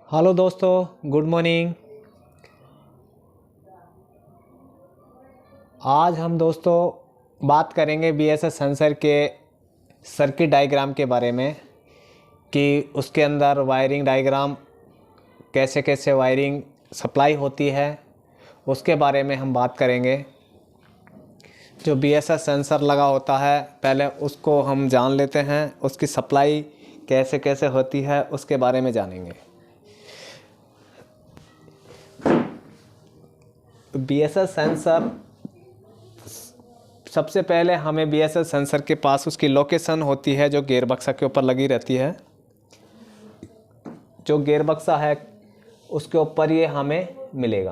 Hello दोस्तों, good morning. आज हम दोस्तों बात करेंगे बीएसएस सेंसर के सर्किट डायग्राम के बारे में कि उसके अंदर वायरिंग डायग्राम कैसे कैसे वायरिंग सप्लाई होती है, उसके बारे में हम बात करेंगे। जो बीएसएस सेंसर लगा होता है पहले उसको हम जान लेते हैं, उसकी सप्लाई कैसे कैसे होती है उसके बारे में जानेंगे। बीएसएस सेंसर, सबसे पहले हमें बीएसएस सेंसर के पास उसकी लोकेशन होती है जो गियर बक्सा के ऊपर लगी रहती है। जो गियर बक्सा है उसके ऊपर ये हमें मिलेगा।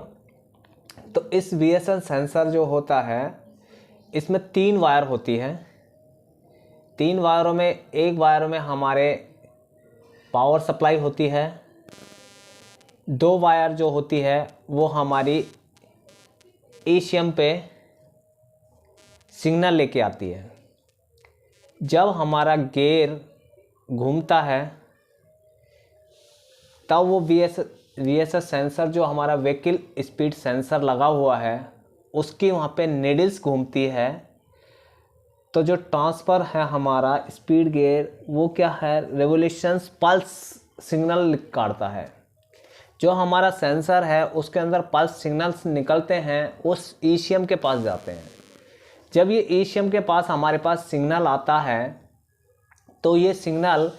तो इस बीएसएस सेंसर जो होता है इसमें 3 वायर होती है। 3 वायरों में एक वायर में हमारे पावर सप्लाई होती है, 2 वायर जो होती है वो हमारी ईसीएम पे सिग्नल लेके आती है। जब हमारा गियर घूमता है तब वो वीएसएस सेंसर जो हमारा व्हीकल स्पीड सेंसर लगा हुआ है उसकी वहाँ पे नीडल्स घूमती है। तो जो ट्रांसफ़र है हमारा स्पीड गियर वो क्या है, रेवोल्यूशंस पल्स सिग्नल काटता है। जो हमारा सेंसर है उसके अंदर पल्स सिग्नल्स निकलते हैं, उस ईसीएम के पास जाते हैं। जब ये ईसीएम के पास हमारे पास सिग्नल आता है तो ये सिग्नल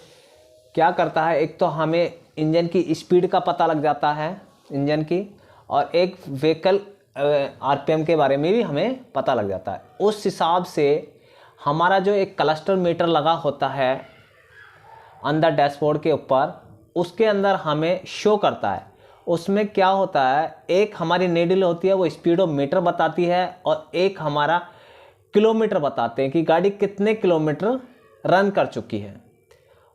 क्या करता है, एक तो हमें इंजन की स्पीड का पता लग जाता है इंजन की, और एक व्हीकल आरपीएम के बारे में भी हमें पता लग जाता है। उस हिसाब से हमारा जो एक क्लस्टर मीटर लगा होता है अंदर डैशबोर्ड के ऊपर, उसके अंदर हमें शो करता है। उसमें क्या होता है, एक हमारी नीडल होती है वो स्पीडोमीटर बताती है और एक हमारा किलोमीटर बताते हैं कि गाड़ी कितने किलोमीटर रन कर चुकी है।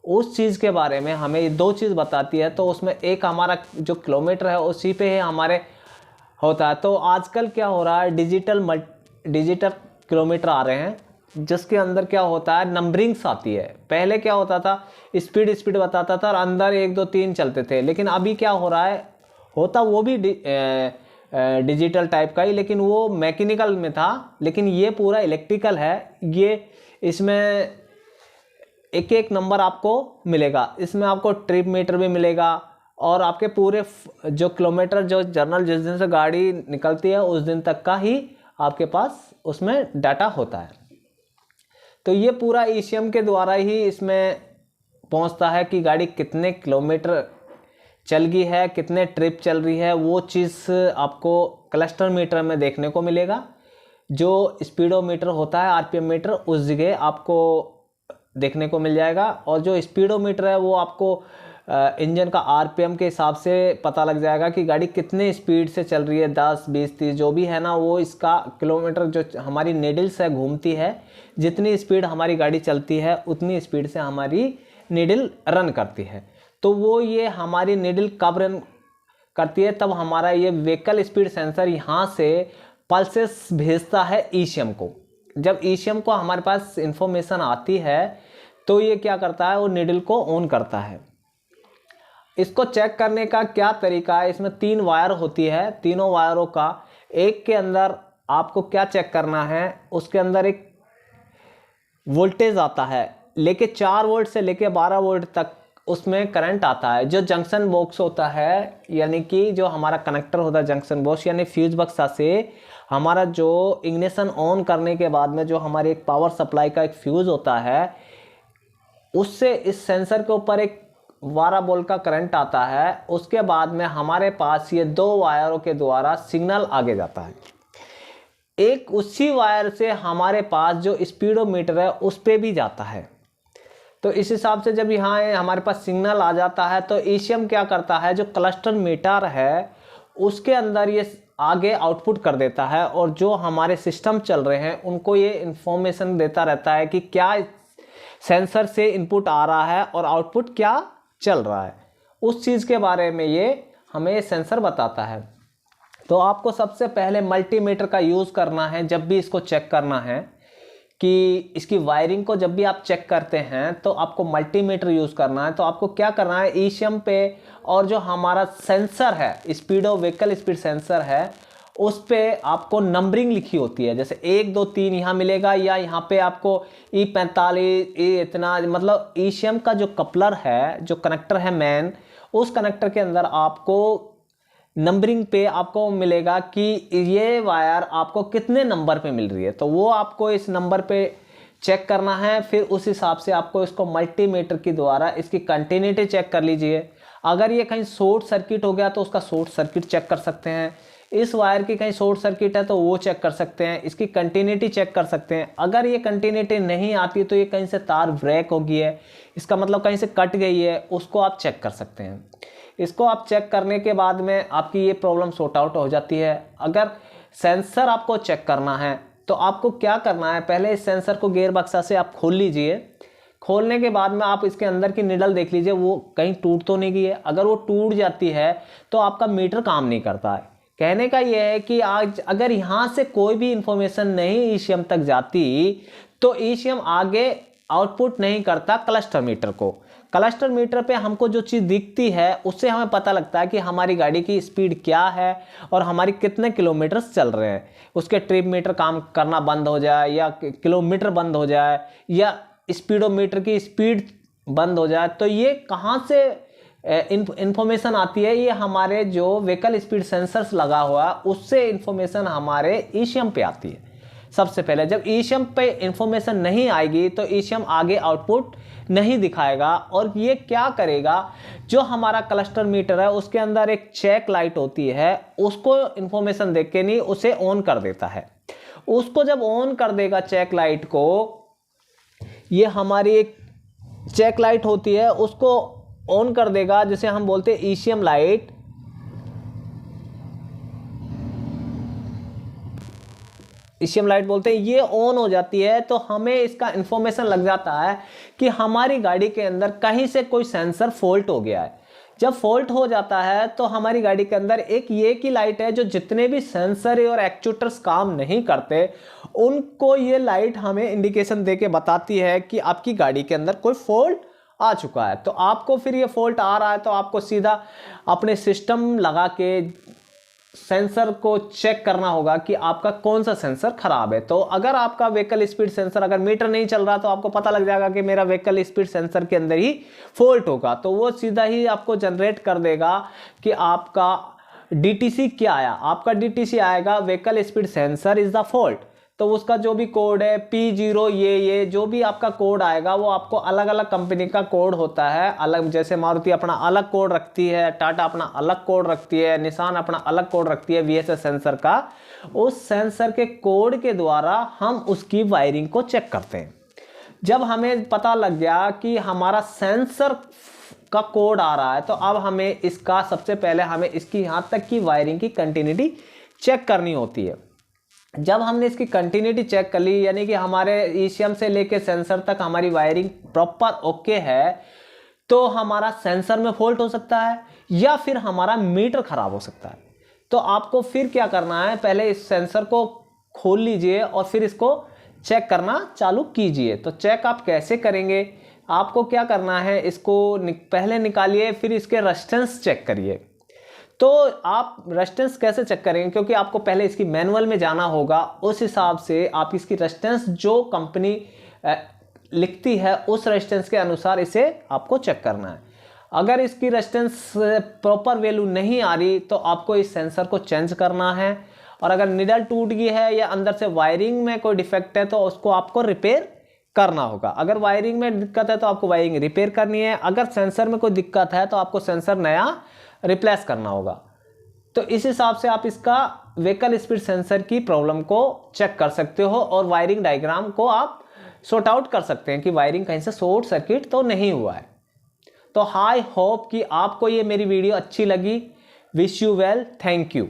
उस चीज़ के बारे में हमें ये 2 चीज़ बताती है। तो उसमें एक हमारा जो किलोमीटर है उसी पे ही हमारे होता है। तो आजकल क्या हो रहा है, डिजिटल किलोमीटर आ रहे हैं जिसके अंदर क्या होता है, नंबरिंग्स आती है। पहले क्या होता था, स्पीड बताता था और अंदर 1 2 3 चलते थे। लेकिन अभी क्या हो रहा है, होता वो भी डिजिटल टाइप का ही, लेकिन वो मैकेनिकल में था, लेकिन ये पूरा इलेक्ट्रिकल है। ये इसमें एक एक नंबर आपको मिलेगा। इसमें आपको ट्रिप मीटर भी मिलेगा और आपके पूरे जो किलोमीटर जो जर्नल जिस दिन से गाड़ी निकलती है उस दिन तक का ही आपके पास उसमें डाटा होता है। तो ये पूरा ईसीएम के द्वारा ही इसमें पहुंचता है कि गाड़ी कितने किलोमीटर चल गई है, कितने ट्रिप चल रही है। वो चीज़ आपको क्लस्टर मीटर में देखने को मिलेगा। जो स्पीडोमीटर होता है आरपीएम मीटर, उस जगह आपको देखने को मिल जाएगा। और जो स्पीडोमीटर है वो आपको इंजन का आरपीएम के हिसाब से पता लग जाएगा कि गाड़ी कितने स्पीड से चल रही है, 10 20 30 जो भी है ना, वो इसका किलोमीटर जो हमारी नीडल्स है घूमती है, जितनी स्पीड हमारी गाड़ी चलती है उतनी स्पीड से हमारी नीडल रन करती है। तो वो ये हमारी नीडल कब रन करती है, तब हमारा ये व्हीकल स्पीड सेंसर यहाँ से पल्सेस भेजता है ईसीएम को। जब ईसीएम को हमारे पास इंफॉर्मेशन आती है तो ये क्या करता है, वो नीडल को ऑन करता है। इसको चेक करने का क्या तरीका है, इसमें 3 वायर होती है। तीनों वायरों का एक के अंदर आपको क्या चेक करना है, उसके अंदर एक वोल्टेज आता है, लेके 4 वोल्ट से लेके 12 वोल्ट तक उसमें करंट आता है। जो जंक्शन बॉक्स होता है, यानी कि जो हमारा कनेक्टर होता है जंक्शन बॉक्स, यानी फ्यूज बक्सा से हमारा जो इग्निशन ऑन करने के बाद में जो हमारी एक पावर सप्लाई का एक फ्यूज होता है, उससे इस सेंसर के ऊपर एक 12 वोल्ट का करंट आता है। उसके बाद में हमारे पास ये 2 वायरों के द्वारा सिग्नल आगे जाता है। एक उसी वायर से हमारे पास जो स्पीडोमीटर है उस पे भी जाता है। तो इस हिसाब से जब यहाँ हमारे पास सिग्नल आ जाता है तो ईसीएम क्या करता है, जो क्लस्टर मीटर है उसके अंदर ये आगे आउटपुट कर देता है, और जो हमारे सिस्टम चल रहे हैं उनको ये इंफॉर्मेशन देता रहता है कि क्या सेंसर से इनपुट आ रहा है और आउटपुट क्या चल रहा है। उस चीज़ के बारे में ये हमें सेंसर बताता है। तो आपको सबसे पहले मल्टीमीटर का यूज़ करना है जब भी इसको चेक करना है कि इसकी वायरिंग को जब भी आप चेक करते हैं तो आपको मल्टीमीटर यूज़ करना है। तो आपको क्या करना है, ईसीएम पे और जो हमारा सेंसर है, स्पीडो व्हीकल स्पीड सेंसर है, उस पे आपको नंबरिंग लिखी होती है, जैसे 1 2 3 यहाँ मिलेगा, या यहाँ पे आपको E45 इतना, मतलब ईसीएम का जो कपलर है, जो कनेक्टर है मेन, उस कनेक्टर के अंदर आपको नंबरिंग पे आपको मिलेगा कि ये वायर आपको कितने नंबर पे मिल रही है। तो वो आपको इस नंबर पे चेक करना है। फिर उस हिसाब से आपको इसको मल्टीमीटर के द्वारा इसकी कंटिन्यूटी चेक कर लीजिए। अगर ये कहीं शॉर्ट सर्किट हो गया तो उसका शॉर्ट सर्किट चेक कर सकते हैं। इस वायर की कहीं शॉर्ट सर्किट है तो वो चेक कर सकते हैं। इसकी कंटिन्यूटी चेक कर सकते हैं। अगर ये कंटिन्यूटी नहीं आती तो ये कहीं से तार ब्रेक हो गई है, इसका मतलब कहीं से कट गई है, उसको आप चेक कर सकते हैं। इसको आप चेक करने के बाद में आपकी ये प्रॉब्लम सॉर्ट आउट हो जाती है। अगर सेंसर आपको चेक करना है तो आपको क्या करना है, पहले इस सेंसर को गियर बक्सा से आप खोल लीजिए। खोलने के बाद में आप इसके अंदर की निडल देख लीजिए, वो कहीं टूट तो नहीं गई है। अगर वो टूट जाती है तो आपका मीटर काम नहीं करता है। कहने का ये है कि आज अगर यहाँ से कोई भी इंफॉर्मेशन नहीं ईसीएम तक जाती तो ईसीएम आगे आउटपुट नहीं करता क्लस्टर मीटर को। क्लस्टर मीटर पे हमको जो चीज़ दिखती है उससे हमें पता लगता है कि हमारी गाड़ी की स्पीड क्या है और हमारी कितने किलोमीटर चल रहे हैं। उसके ट्रिप मीटर काम करना बंद हो जाए या किलोमीटर बंद हो जाए या स्पीडोमीटर की स्पीड बंद हो जाए, तो ये कहाँ से इंफॉर्मेशन आती है, ये हमारे जो व्हीकल स्पीड सेंसर्स लगा हुआ है उससे इंफॉर्मेशन हमारे ईसीएम पे आती है। सबसे पहले जब ईसीएम पे इंफॉर्मेशन नहीं आएगी तो ईसीएम आगे आउटपुट नहीं दिखाएगा। और ये क्या करेगा, जो हमारा क्लस्टर मीटर है उसके अंदर एक चेक लाइट होती है, उसको इंफॉर्मेशन देख के नहीं उसे ऑन कर देता है। उसको जब ऑन कर देगा चेक लाइट को, ये हमारी एक चेक लाइट होती है उसको ऑन कर देगा, जिसे हम बोलते हैं ईसीएम लाइट। ईसीएम लाइट बोलते हैं। ये ऑन हो जाती है तो हमें इसका इंफॉर्मेशन लग जाता है कि हमारी गाड़ी के अंदर कहीं से कोई सेंसर फॉल्ट हो गया है। जब फॉल्ट हो जाता है तो हमारी गाड़ी के अंदर एक ये की लाइट है, जो जितने भी सेंसर और एक्चुएटर्स काम नहीं करते उनको ये लाइट हमें इंडिकेशन देके बताती है कि आपकी गाड़ी के अंदर कोई फॉल्ट आ चुका है। तो आपको फिर ये फॉल्ट आ रहा है तो आपको सीधा अपने सिस्टम लगा के सेंसर को चेक करना होगा कि आपका कौन सा सेंसर खराब है। तो अगर आपका व्हीकल स्पीड सेंसर, अगर मीटर नहीं चल रहा तो आपको पता लग जाएगा कि मेरा व्हीकल स्पीड सेंसर के अंदर ही फॉल्ट होगा, तो वो सीधा ही आपको जनरेट कर देगा कि आपका डीटीसी क्या आया। आपका डीटीसी आएगा vehicle speed sensor is the fault. तो उसका जो भी कोड है P0 ये जो भी आपका कोड आएगा वो आपको अलग अलग कंपनी का कोड होता है अलग। जैसे मारुति अपना अलग कोड रखती है, टाटा अपना अलग कोड रखती है, निसान अपना अलग कोड रखती है VSS सेंसर का। उस सेंसर के कोड के द्वारा हम उसकी वायरिंग को चेक करते हैं। जब हमें पता लग गया कि हमारा सेंसर का कोड आ रहा है तो अब हमें इसका सबसे पहले हमें इसकी यहाँ तक की वायरिंग की कंटिन्यूटी चेक करनी होती है। जब हमने इसकी कंटिन्यूटी चेक कर ली, यानी कि हमारे ईसीएम से लेके सेंसर तक हमारी वायरिंग प्रॉपर ओके है, तो हमारा सेंसर में फॉल्ट हो सकता है या फिर हमारा मीटर खराब हो सकता है। तो आपको फिर क्या करना है, पहले इस सेंसर को खोल लीजिए और फिर इसको चेक करना चालू कीजिए। तो चेक आप कैसे करेंगे, आपको क्या करना है, इसको पहले निकालिए, फिर इसके रेजिस्टेंस चेक करिए। तो आप रेजिस्टेंस कैसे चेक करेंगे, क्योंकि आपको पहले इसकी मैनुअल में जाना होगा। उस हिसाब से आप इसकी रेजिस्टेंस जो कंपनी लिखती है उस रेजिस्टेंस के अनुसार इसे आपको चेक करना है। अगर इसकी रेजिस्टेंस प्रॉपर वैल्यू नहीं आ रही तो आपको इस सेंसर को चेंज करना है। और अगर निडल टूट गई है या अंदर से वायरिंग में कोई डिफेक्ट है तो उसको आपको रिपेयर करना होगा। अगर वायरिंग में दिक्कत है तो आपको वायरिंग रिपेयर करनी है। अगर सेंसर में कोई दिक्कत है तो आपको सेंसर नया रिप्लेस करना होगा। तो इस हिसाब से आप इसका व्हीकल स्पीड सेंसर की प्रॉब्लम को चेक कर सकते हो और वायरिंग डायग्राम को आप सॉर्ट आउट कर सकते हैं कि वायरिंग कहीं से शॉर्ट सर्किट तो नहीं हुआ है। तो आई होप कि आपको ये मेरी वीडियो अच्छी लगी। Wish you well, thank you.